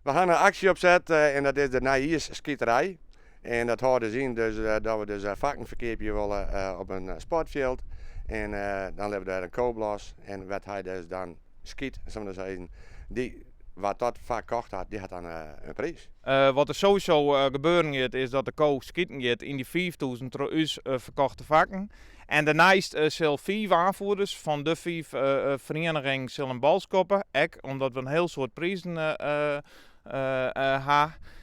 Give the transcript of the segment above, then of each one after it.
We gaan een actie opzet en dat is de Naïers skiterij. En dat houdt dus in dat we dus vakkenverkeer willen op een sportveld. En dan hebben we daar een kooplos. En wat hij dus dan skiet, zullen we zeggen, die wat dat vaak kocht had, die had dan een prijs. Wat er sowieso gebeuren gaat, is dat de koop schieten gaat in die 5000 door ons verkochte vakken. En daarnaast zullen 5 aanvoerders van de 5 verenigingen zullen bals koppen. Omdat we een heel soort prijzen hebben.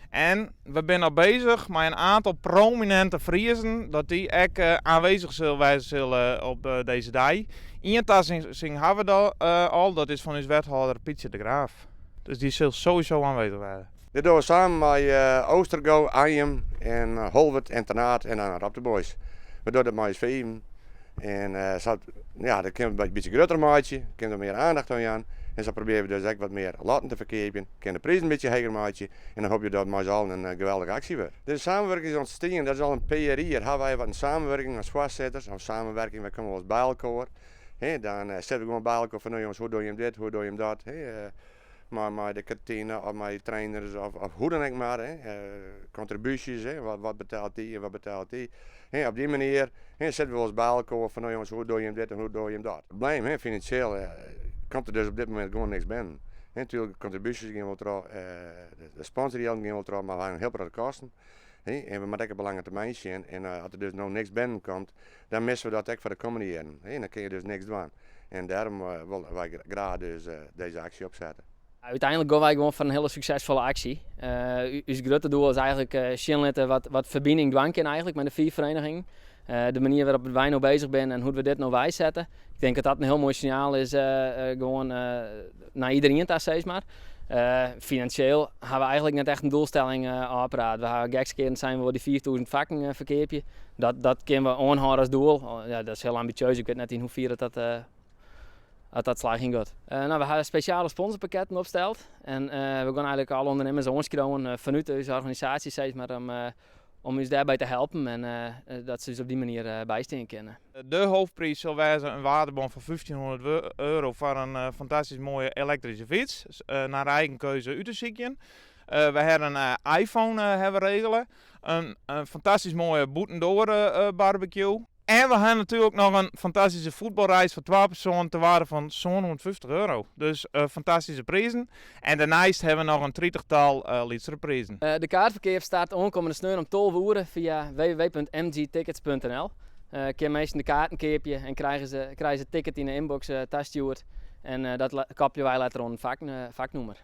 En we zijn al bezig met een aantal prominente Friezen, dat die ook aanwezig zullen zijn op deze dag. Eén tassing hebben we al, dat is van ons wethouder Pietje de Graaf. Dus die zal sowieso aanwezig zijn. Dit doen we samen met Oostergo, Arnhem en Holwert Internaat en dan Rap de Boys. We doen dat met ons vijven. En dan kunnen we een beetje groter maken, kunnen we meer aandacht aan gaan. En zo proberen we dus ook wat meer laten te verkepen, kunnen de prijs een beetje hoger maken. En dan hoop je dat met z'n allen een geweldige actie wordt. De samenwerking is ontstaan, dat is al een paar jaar. Hier hebben wij wat een samenwerking als voorzitters, of samenwerking, we komen wel eens bij elkaar. Dan zetten we gewoon bij elkaar van, nou jongens, hoe doe je hem dit, hoe doe je hem dat. Maar de kantine of mijn trainers of hoe dan ook maar. Contributies, wat betaalt die en wat betaalt die. Op die manier zetten we wel eens bij elkaar van, nou jongens, hoe doe je hem dit en hoe doe je hem dat. Het probleem, financieel, komt er dus op dit moment gewoon niks binnen. Natuurlijk, de contributies gaan wel trouw, de sponsorgeld gaan wel trouw, maar we hebben heel grote kosten. En we moeten ook een lange termijn zien. En als er dus nog niks binnenkomt, dan missen we dat ook voor de komende jaren. Dan kun je dus niks doen. En daarom willen wij graag dus, deze actie opzetten. Uiteindelijk gaan wij gewoon voor een hele succesvolle actie. Ons grote doel is eigenlijk zien wat verbinding dwang kan eigenlijk met de 4 verenigingen. De manier waarop wij nou bezig zijn en hoe we dit nou wijzetten. Ik denk dat dat een heel mooi signaal is gewoon naar iedereen daar steeds maar. Financieel hebben we eigenlijk net echt een doelstelling aangepraat. We hebben gekeken zijn we die 4000 vakken verkeerpje. Dat kunnen we aanhouden als doel. Ja, dat is heel ambitieus. Ik weet net in hoeverre dat slaging gaat. We hebben speciale sponsorpakketten opgesteld. En we gaan eigenlijk alle ondernemers aanschrijven vanuit deze organisatie steeds maar om ons daarbij te helpen en dat ze dus op die manier bijstaan kunnen. De hoofdprijs zal wijzen een waardebon van €1500 voor een fantastisch mooie elektrische fiets. Naar eigen keuze uit te zoeken. We hebben een iPhone hebben regelen. Een fantastisch mooie boetendoor barbecue. En we hebben natuurlijk nog een fantastische voetbalreis voor 2 personen te waarde van €150. Dus fantastische prijzen. En daarnaast hebben we nog een 30-tal liedere prijzen. De kaartverkeer start aankomende sneur om 12 uur via www.mgtickets.nl. Kunnen mensen de kaarten kopen en krijgen ze een ticket in de inbox thuisgestuurd. En dat kopje wij later aan een vaknummer.